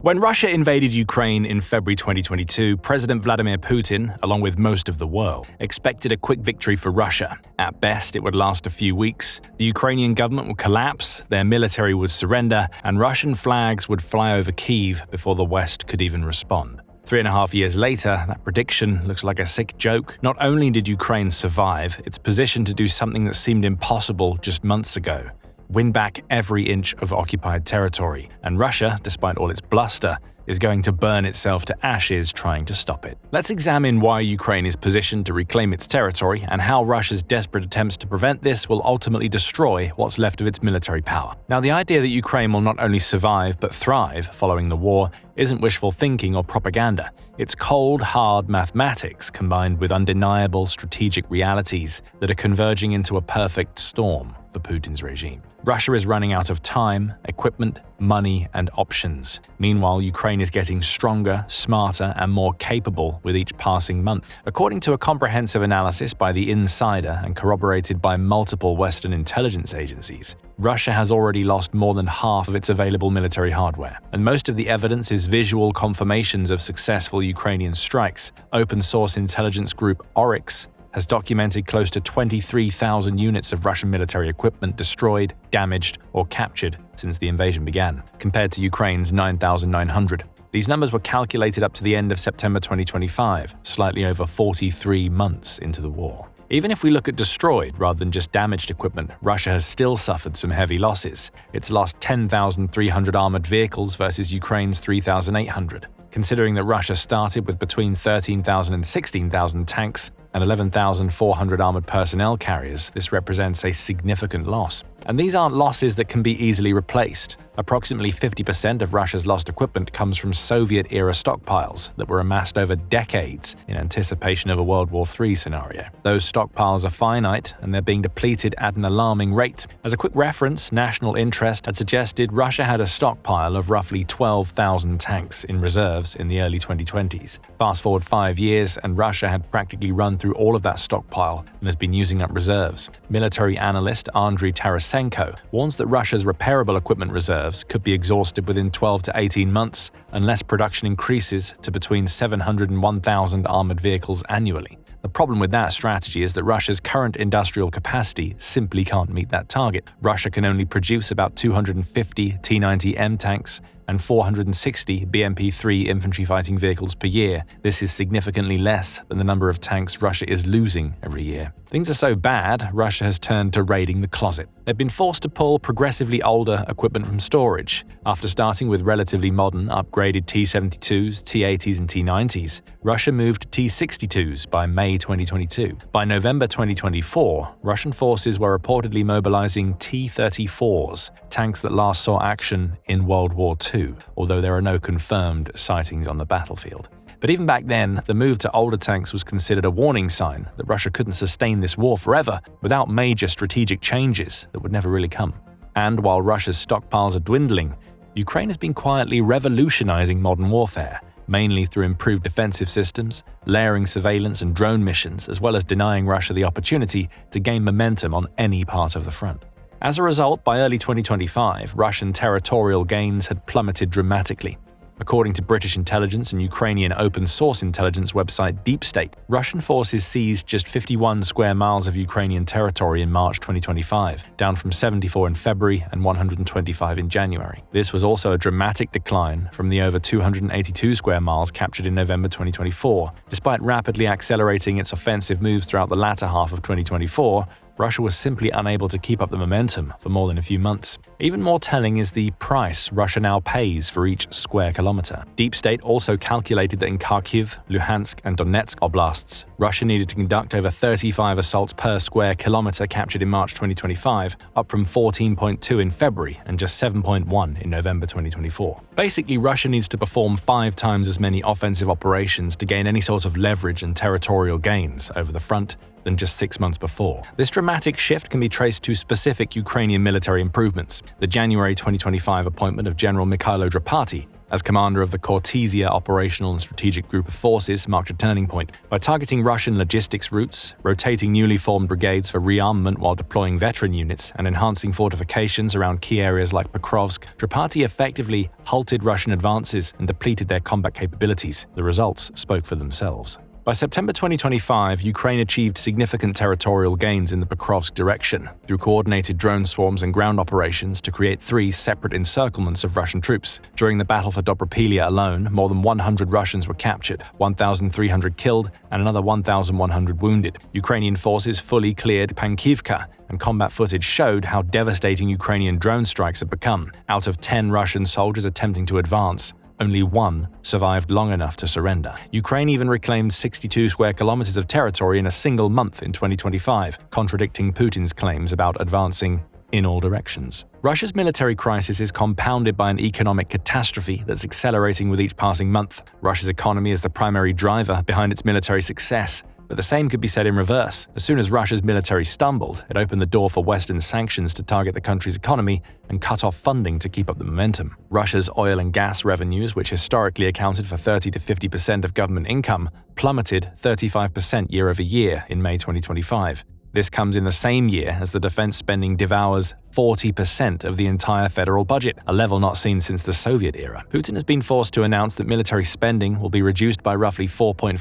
When Russia invaded Ukraine in February 2022, President Vladimir Putin, along with most of the world, expected a quick victory for Russia. At best, it would last a few weeks. The Ukrainian government would collapse, their military would surrender, and Russian flags would fly over Kyiv before the West could even respond. 3.5 years later, that prediction looks like a sick joke. Not only did Ukraine survive, it's positioned to do something that seemed impossible just months ago: win back every inch of occupied territory, and Russia, despite all its bluster, is going to burn itself to ashes trying to stop it. Let's examine why Ukraine is positioned to reclaim its territory and how Russia's desperate attempts to prevent this will ultimately destroy what's left of its military power. Now, the idea that Ukraine will not only survive but thrive following the war isn't wishful thinking or propaganda. It's cold, hard mathematics combined with undeniable strategic realities that are converging into a perfect storm for Putin's regime. Russia is running out of time, equipment, money, and options. Meanwhile, Ukraine is getting stronger, smarter, and more capable with each passing month. According to a comprehensive analysis by The Insider and corroborated by multiple Western intelligence agencies, Russia has already lost more than half of its available military hardware, and most of the evidence is visual confirmations of successful Ukrainian strikes. Open-source intelligence group Oryx has documented close to 23,000 units of Russian military equipment destroyed, damaged, or captured since the invasion began, compared to Ukraine's 9,900. These numbers were calculated up to the end of September 2025, slightly over 43 months into the war. Even if we look at destroyed rather than just damaged equipment, Russia has still suffered some heavy losses. It's lost 10,300 armored vehicles versus Ukraine's 3,800. Considering that Russia started with between 13,000 and 16,000 tanks and 11,400 armored personnel carriers, this represents a significant loss. And these aren't losses that can be easily replaced. Approximately 50% of Russia's lost equipment comes from Soviet-era stockpiles that were amassed over decades in anticipation of a World War III scenario. Those stockpiles are finite, and they're being depleted at an alarming rate. As a quick reference, National Interest had suggested Russia had a stockpile of roughly 12,000 tanks in reserves in the early 2020s. Fast forward 5 years, and Russia had practically run through all of that stockpile and has been using up reserves. Military analyst Andriy Tarasenko warns that Russia's repairable equipment reserves could be exhausted within 12 to 18 months unless production increases to between 700 and 1,000 armored vehicles annually. The problem with that strategy is that Russia's current industrial capacity simply can't meet that target. Russia can only produce about 250 T-90M tanks and 460 BMP-3 infantry fighting vehicles per year. This is significantly less than the number of tanks Russia is losing every year. Things are so bad, Russia has turned to raiding the closet. They've been forced to pull progressively older equipment from storage. After starting with relatively modern, upgraded T-72s, T-80s, and T-90s, Russia moved to T-62s by May 2022. By November 2024, Russian forces were reportedly mobilizing T-34s, tanks that last saw action in World War II, although there are no confirmed sightings on the battlefield. But even back then, the move to older tanks was considered a warning sign that Russia couldn't sustain this war forever without major strategic changes that would never really come. And while Russia's stockpiles are dwindling, Ukraine has been quietly revolutionizing modern warfare, mainly through improved defensive systems, layering surveillance and drone missions, as well as denying Russia the opportunity to gain momentum on any part of the front. As a result, by early 2025, Russian territorial gains had plummeted dramatically. According to British intelligence and Ukrainian open-source intelligence website Deep State, Russian forces seized just 51 square miles of Ukrainian territory in March 2025, down from 74 in February and 125 in January. This was also a dramatic decline from the over 282 square miles captured in November 2024. Despite rapidly accelerating its offensive moves throughout the latter half of 2024, Russia was simply unable to keep up the momentum for more than a few months. Even more telling is the price Russia now pays for each square kilometer. Deep State also calculated that in Kharkiv, Luhansk, and Donetsk oblasts, Russia needed to conduct over 35 assaults per square kilometer captured in March 2025, up from 14.2 in February and just 7.1 in November 2024. Basically, Russia needs to perform 5 times as many offensive operations to gain any sort of leverage and territorial gains over the front than just 6 months before. This dramatic shift can be traced to specific Ukrainian military improvements. The January 2025 appointment of General Mikhailo Drapati as commander of the Kortesia Operational and Strategic Group of Forces, marked a turning point. By targeting Russian logistics routes, rotating newly formed brigades for rearmament while deploying veteran units, and enhancing fortifications around key areas like Pokrovsk, Tripathi effectively halted Russian advances and depleted their combat capabilities. The results spoke for themselves. By September 2025, Ukraine achieved significant territorial gains in the Pokrovsk direction through coordinated drone swarms and ground operations to create 3 separate encirclements of Russian troops. During the battle for Dobropilya alone, more than 100 Russians were captured, 1,300 killed, and another 1,100 wounded. Ukrainian forces fully cleared Pankivka, and combat footage showed how devastating Ukrainian drone strikes have become. Out of 10 Russian soldiers attempting to advance, only 1 survived long enough to surrender. Ukraine even reclaimed 62 square kilometers of territory in a single month in 2025, contradicting Putin's claims about advancing in all directions. Russia's military crisis is compounded by an economic catastrophe that's accelerating with each passing month. Russia's economy is the primary driver behind its military success. But the same could be said in reverse. As soon as Russia's military stumbled, it opened the door for Western sanctions to target the country's economy and cut off funding to keep up the momentum. Russia's oil and gas revenues, which historically accounted for 30 to 50% of government income, plummeted 35% year over year in May 2025. This comes in the same year as the defense spending devours 40% of the entire federal budget, a level not seen since the Soviet era. Putin has been forced to announce that military spending will be reduced by roughly 4.4%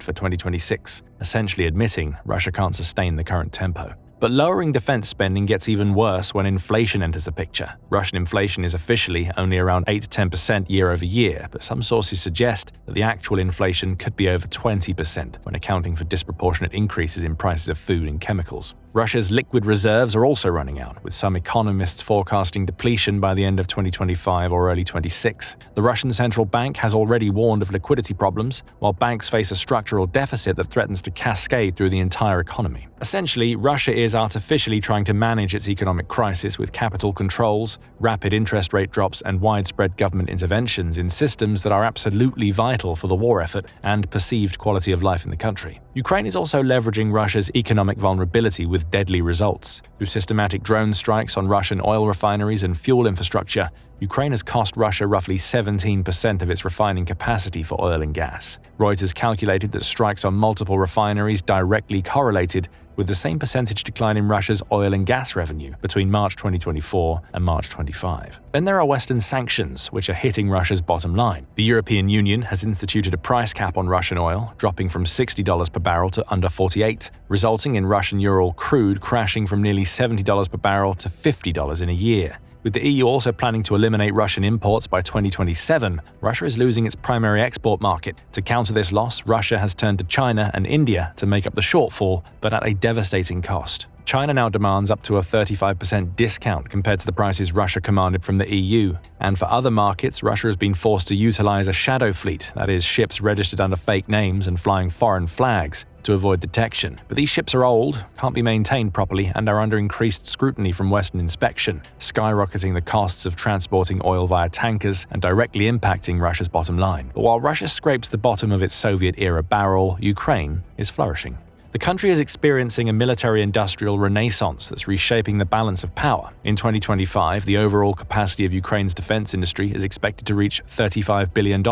for 2026, essentially admitting Russia can't sustain the current tempo. But lowering defense spending gets even worse when inflation enters the picture. Russian inflation is officially only around 8 to 10% year over year, but some sources suggest that the actual inflation could be over 20% when accounting for disproportionate increases in prices of food and chemicals. Russia's liquid reserves are also running out, with some economists forecasting depletion by the end of 2025 or early 26. The Russian central bank has already warned of liquidity problems, while banks face a structural deficit that threatens to cascade through the entire economy. Essentially, Russia is artificially trying to manage its economic crisis with capital controls, rapid interest rate drops, and widespread government interventions in systems that are absolutely vital for the war effort and perceived quality of life in the country. Ukraine is also leveraging Russia's economic vulnerability with deadly results. Through systematic drone strikes on Russian oil refineries and fuel infrastructure, Ukraine has cost Russia roughly 17% of its refining capacity for oil and gas. Reuters calculated that strikes on multiple refineries directly correlated with the same percentage decline in Russia's oil and gas revenue between March 2024 and March 25. Then there are Western sanctions, which are hitting Russia's bottom line. The European Union has instituted a price cap on Russian oil, dropping from $60 per barrel to under $48, resulting in Russian Ural crude crashing from nearly $70 per barrel to $50 in a year. With the EU also planning to eliminate Russian imports by 2027, Russia is losing its primary export market. To counter this loss, Russia has turned to China and India to make up the shortfall, but at a devastating cost. China now demands up to a 35% discount compared to the prices Russia commanded from the EU. And for other markets, Russia has been forced to utilize a shadow fleet, that is, ships registered under fake names and flying foreign flags, to avoid detection. But these ships are old, can't be maintained properly, and are under increased scrutiny from Western inspection, skyrocketing the costs of transporting oil via tankers and directly impacting Russia's bottom line. But while Russia scrapes the bottom of its Soviet-era barrel, Ukraine is flourishing. The country is experiencing a military-industrial renaissance that's reshaping the balance of power. In 2025, the overall capacity of Ukraine's defense industry is expected to reach $35 billion,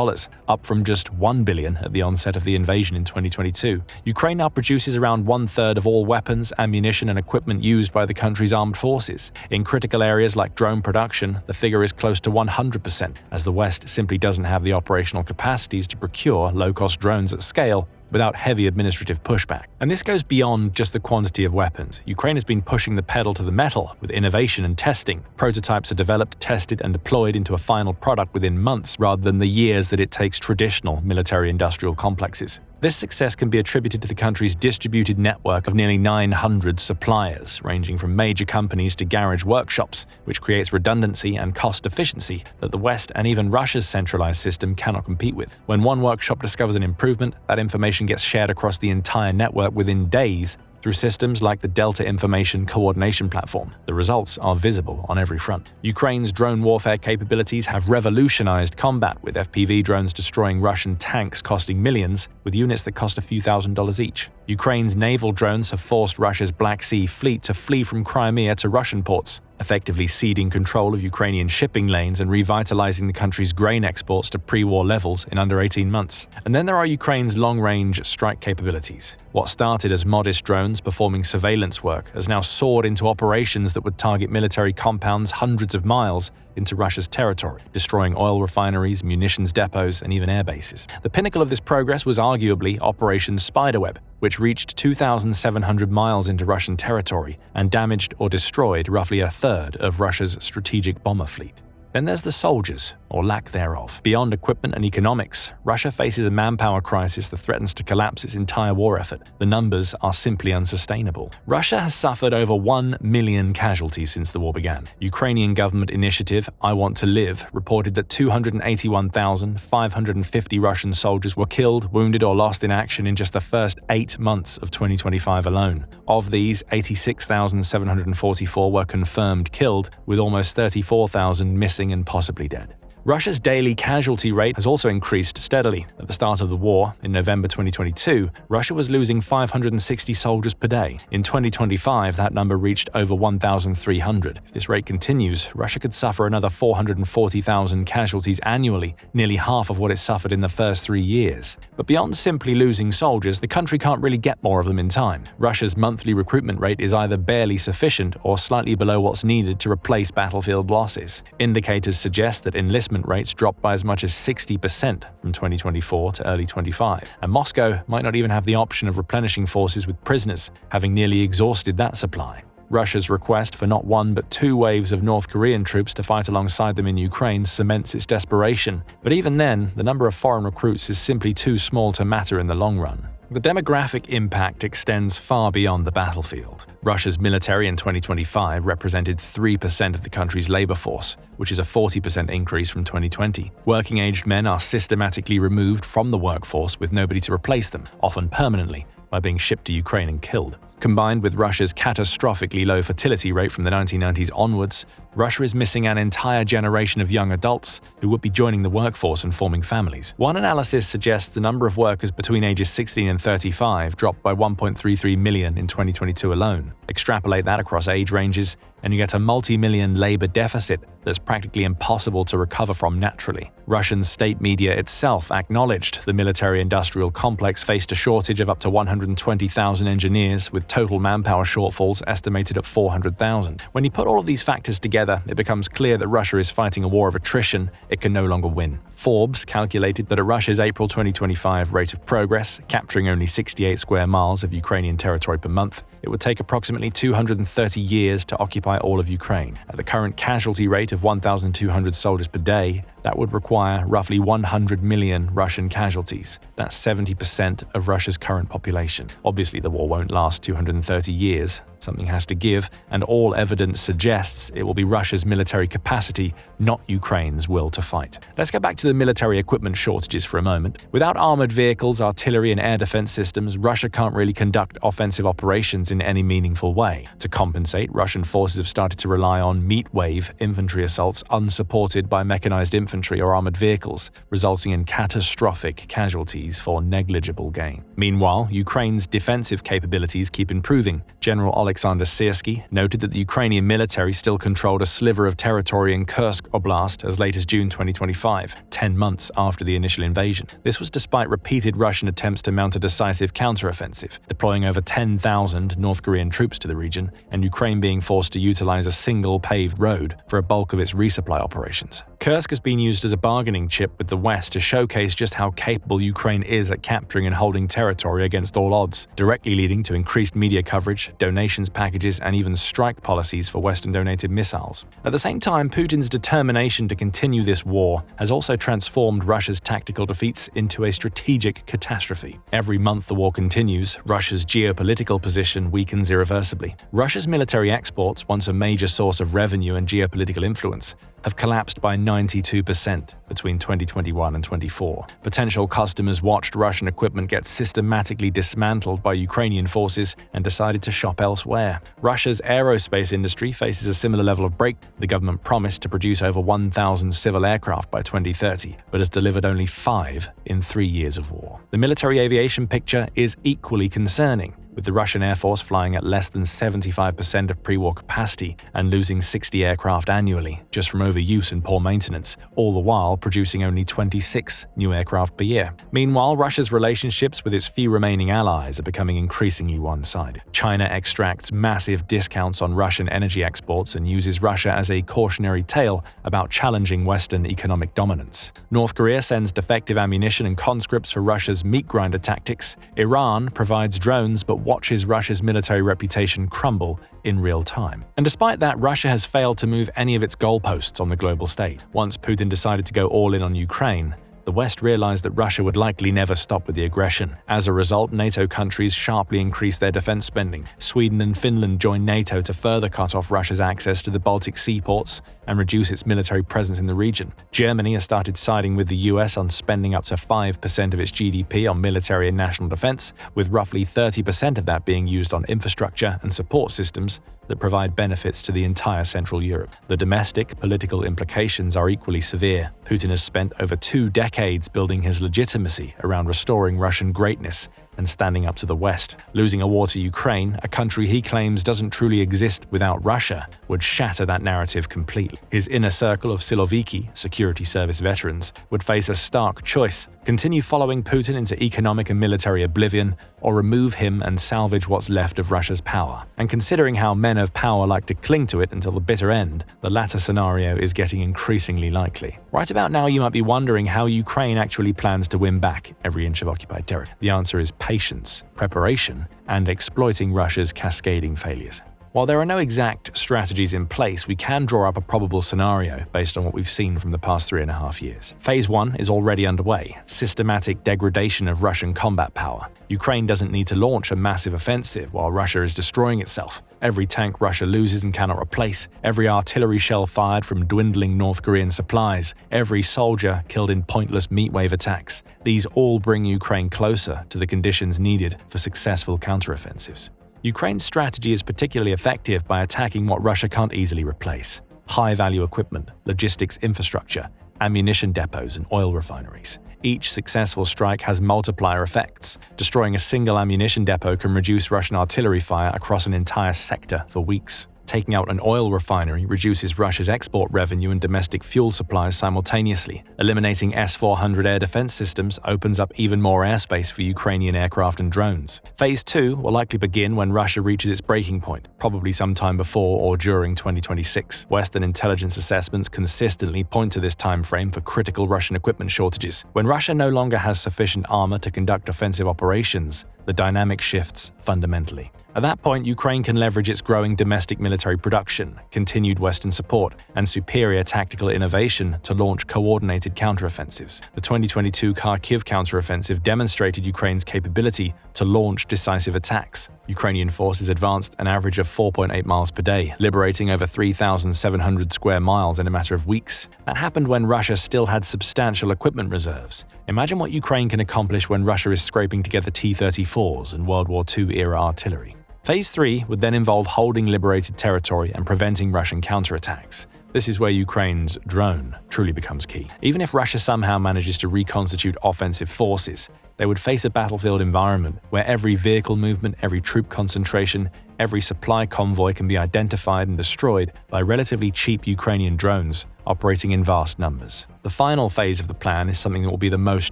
up from just $1 billion at the onset of the invasion in 2022. Ukraine now produces around one-third of all weapons, ammunition, and equipment used by the country's armed forces. In critical areas like drone production, the figure is close to 100%, as the West simply doesn't have the operational capacities to procure low-cost drones at scale without heavy administrative pushback. And this goes beyond just the quantity of weapons. Ukraine has been pushing the pedal to the metal with innovation and testing. Prototypes are developed, tested, and deployed into a final product within months rather than the years that it takes traditional military-industrial complexes. This success can be attributed to the country's distributed network of nearly 900 suppliers, ranging from major companies to garage workshops, which creates redundancy and cost efficiency that the West and even Russia's centralized system cannot compete with. When one workshop discovers an improvement, that information gets shared across the entire network within days through systems like the Delta Information Coordination Platform. The results are visible on every front. Ukraine's drone warfare capabilities have revolutionized combat, with FPV drones destroying Russian tanks costing millions, with units that cost a few $1,000s each. Ukraine's naval drones have forced Russia's Black Sea fleet to flee from Crimea to Russian ports. effectively ceding control of Ukrainian shipping lanes and revitalizing the country's grain exports to pre-war levels in under 18 months. And then there are Ukraine's long-range strike capabilities. What started as modest drones performing surveillance work has now soared into operations that would target military compounds hundreds of miles into Russia's territory, destroying oil refineries, munitions depots, and even air bases. The pinnacle of this progress was arguably Operation Spiderweb, which reached 2,700 miles into Russian territory and damaged or destroyed roughly a third of Russia's strategic bomber fleet. Then there's the soldiers, or lack thereof. Beyond equipment and economics, Russia faces a manpower crisis that threatens to collapse its entire war effort. The numbers are simply unsustainable. Russia has suffered over 1 million casualties since the war began. Ukrainian government initiative I Want to Live reported that 281,550 Russian soldiers were killed, wounded, or lost in action in just the first 8 months of 2025 alone. Of these, 86,744 were confirmed killed, with almost 34,000 missing and possibly dead. Russia's daily casualty rate has also increased steadily. At the start of the war, in November 2022, Russia was losing 560 soldiers per day. In 2025, that number reached over 1,300. If this rate continues, Russia could suffer another 440,000 casualties annually, nearly half of what it suffered in the first 3 years. But beyond simply losing soldiers, the country can't really get more of them in time. Russia's monthly recruitment rate is either barely sufficient or slightly below what's needed to replace battlefield losses. Indicators suggest that enlistment rates dropped by as much as 60% from 2024 to early 25, and Moscow might not even have the option of replenishing forces with prisoners, having nearly exhausted that supply. Russia's request for not one but 2 waves of North Korean troops to fight alongside them in Ukraine cements its desperation, but even then, the number of foreign recruits is simply too small to matter in the long run. The demographic impact extends far beyond the battlefield. Russia's military in 2025 represented 3% of the country's labor force, which is a 40% increase from 2020. Working-aged men are systematically removed from the workforce with nobody to replace them, often permanently, by being shipped to Ukraine and killed. Combined with Russia's catastrophically low fertility rate from the 1990s onwards, Russia is missing an entire generation of young adults who would be joining the workforce and forming families. One analysis suggests the number of workers between ages 16 and 35 dropped by 1.33 million in 2022 alone. Extrapolate that across age ranges, and you get a multi-million labor deficit that's practically impossible to recover from naturally. Russian state media itself acknowledged the military-industrial complex faced a shortage of up to 120,000 engineers, with total manpower shortfalls estimated at 400,000. When you put all of these factors together, it becomes clear that Russia is fighting a war of attrition it can no longer win. Forbes calculated that at Russia's April 2025 rate of progress, capturing only 68 square miles of Ukrainian territory per month, it would take approximately 230 years to occupy all of Ukraine. At the current casualty rate of 1,200 soldiers per day, that would require roughly 100 million Russian casualties. That's 70% of Russia's current population. Obviously, the war won't last 230 years. Something has to give, and all evidence suggests it will be Russia's military capacity, not Ukraine's will to fight. Let's go back to the military equipment shortages for a moment. Without armored vehicles, artillery, and air defense systems, Russia can't really conduct offensive operations in any meaningful way. To compensate, Russian forces have started to rely on meat-wave infantry assaults unsupported by mechanized infantry or armored vehicles, resulting in catastrophic casualties for negligible gain. Meanwhile, Ukraine's defensive capabilities keep improving. General Alexander Syrskyi noted that the Ukrainian military still controlled a sliver of territory in Kursk Oblast as late as June 2025, 10 months after the initial invasion. This was despite repeated Russian attempts to mount a decisive counteroffensive, deploying over 10,000 North Korean troops to the region, and Ukraine being forced to utilize a single paved road for a bulk of its resupply operations. Kursk has been used as a bargaining chip with the West to showcase just how capable Ukraine is at capturing and holding territory against all odds, directly leading to increased media coverage, donations packages, and even strike policies for Western-donated missiles. At the same time, Putin's determination to continue this war has also transformed Russia's tactical defeats into a strategic catastrophe. Every month the war continues, Russia's geopolitical position weakens irreversibly. Russia's military exports, once a major source of revenue and geopolitical influence, have collapsed by 92% between 2021 and 24. Potential customers watched Russian equipment get systematically dismantled by Ukrainian forces and decided to shop elsewhere. Russia's aerospace industry faces a similar level of break. The government promised to produce over 1,000 civil aircraft by 2030, but has delivered only 5 in 3 years of war. The military aviation picture is equally concerning. with the Russian Air Force flying at less than 75% of pre-war capacity and losing 60 aircraft annually just from overuse and poor maintenance, all the while producing only 26 new aircraft per year. Meanwhile, Russia's relationships with its few remaining allies are becoming increasingly one-sided. China extracts massive discounts on Russian energy exports and uses Russia as a cautionary tale about challenging Western economic dominance. North Korea sends defective ammunition and conscripts for Russia's meat grinder tactics. Iran provides drones but watches Russia's military reputation crumble in real time. And despite that, Russia has failed to move any of its goalposts on the global stage. Once Putin decided to go all in on Ukraine, the West realized that Russia would likely never stop with the aggression. As a result, NATO countries sharply increased their defense spending. Sweden and Finland joined NATO to further cut off Russia's access to the Baltic seaports and reduce its military presence in the region. Germany has started siding with the US on spending up to 5% of its GDP on military and national defense, with roughly 30% of that being used on infrastructure and support systems that provide benefits to the entire Central Europe. The domestic political implications are equally severe. Putin has spent over 2 decades building his legitimacy around restoring Russian greatness and standing up to the West. Losing a war to Ukraine, a country he claims doesn't truly exist without Russia, would shatter that narrative completely. His inner circle of Siloviki, security service veterans, would face a stark choice: continue following Putin into economic and military oblivion, or remove him and salvage what's left of Russia's power. And considering how men of power like to cling to it until the bitter end, the latter scenario is getting increasingly likely. Right about now, you might be wondering how Ukraine actually plans to win back every inch of occupied territory. The answer is patience, preparation, and exploiting Russia's cascading failures. While there are no exact strategies in place, we can draw up a probable scenario based on what we've seen from the past 3.5 years. Phase 1 is already underway: systematic degradation of Russian combat power. Ukraine doesn't need to launch a massive offensive while Russia is destroying itself. Every tank Russia loses and cannot replace, every artillery shell fired from dwindling North Korean supplies, every soldier killed in pointless meat wave attacks, these all bring Ukraine closer to the conditions needed for successful counteroffensives. Ukraine's strategy is particularly effective by attacking what Russia can't easily replace: high-value equipment, logistics infrastructure, ammunition depots, and oil refineries. Each successful strike has multiplier effects. Destroying a single ammunition depot can reduce Russian artillery fire across an entire sector for weeks. Taking out an oil refinery reduces Russia's export revenue and domestic fuel supplies simultaneously. Eliminating S-400 air defense systems opens up even more airspace for Ukrainian aircraft and drones. Phase 2 will likely begin when Russia reaches its breaking point, probably sometime before or during 2026. Western intelligence assessments consistently point to this time frame for critical Russian equipment shortages. When Russia no longer has sufficient armor to conduct offensive operations, the dynamic shifts fundamentally. At that point, Ukraine can leverage its growing domestic military production, continued Western support, and superior tactical innovation to launch coordinated counteroffensives. The 2022 Kharkiv counteroffensive demonstrated Ukraine's capability to launch decisive attacks. Ukrainian forces advanced an average of 4.8 miles per day, liberating over 3,700 square miles in a matter of weeks. That happened when Russia still had substantial equipment reserves. Imagine what Ukraine can accomplish when Russia is scraping together T-34s and World War II-era artillery. Phase 3 would then involve holding liberated territory and preventing Russian counterattacks. This is where Ukraine's drone truly becomes key. Even if Russia somehow manages to reconstitute offensive forces, they would face a battlefield environment where every vehicle movement, every troop concentration, every supply convoy can be identified and destroyed by relatively cheap Ukrainian drones operating in vast numbers. The final phase of the plan is something that will be the most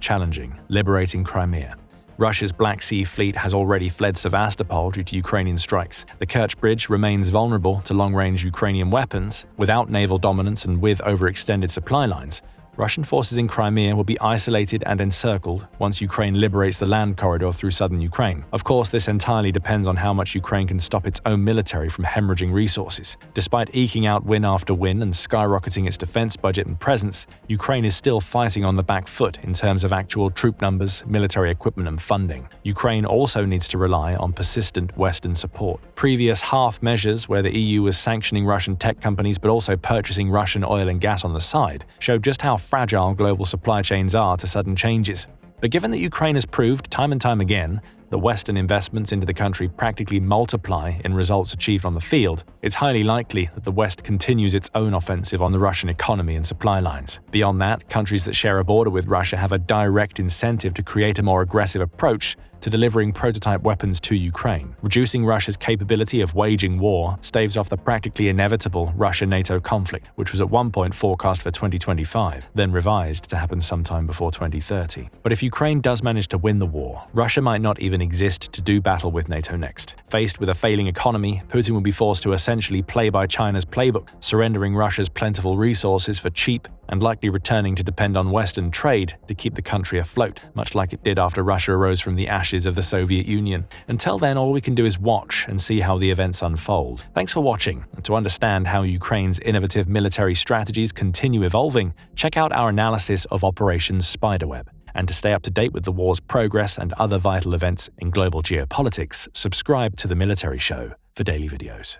challenging: liberating Crimea. Russia's Black Sea Fleet has already fled Sevastopol due to Ukrainian strikes. The Kerch Bridge remains vulnerable to long-range Ukrainian weapons. Without naval dominance and with overextended supply lines, Russian forces in Crimea will be isolated and encircled once Ukraine liberates the land corridor through southern Ukraine. Of course, this entirely depends on how much Ukraine can stop its own military from hemorrhaging resources. Despite eking out win after win and skyrocketing its defense budget and presence, Ukraine is still fighting on the back foot in terms of actual troop numbers, military equipment, and funding. Ukraine also needs to rely on persistent Western support. Previous half measures, where the EU was sanctioning Russian tech companies but also purchasing Russian oil and gas on the side, showed just how fragile global supply chains are to sudden changes. But given that Ukraine has proved time and time again the Western investments into the country practically multiply in results achieved on the field, it's highly likely that the West continues its own offensive on the Russian economy and supply lines. Beyond that, countries that share a border with Russia have a direct incentive to create a more aggressive approach to delivering prototype weapons to Ukraine. Reducing Russia's capability of waging war staves off the practically inevitable Russia-NATO conflict, which was at one point forecast for 2025, then revised to happen sometime before 2030. But if Ukraine does manage to win the war, Russia might not even exist to do battle with NATO next. Faced with a failing economy, Putin will be forced to essentially play by China's playbook, surrendering Russia's plentiful resources for cheap and likely returning to depend on Western trade to keep the country afloat, much like it did after Russia arose from the ashes of the Soviet Union. Until then, all we can do is watch and see how the events unfold. Thanks for watching, and to understand how Ukraine's innovative military strategies continue evolving, check out our analysis of Operation Spiderweb. And to stay up to date with the war's progress and other vital events in global geopolitics, subscribe to The Military Show for daily videos.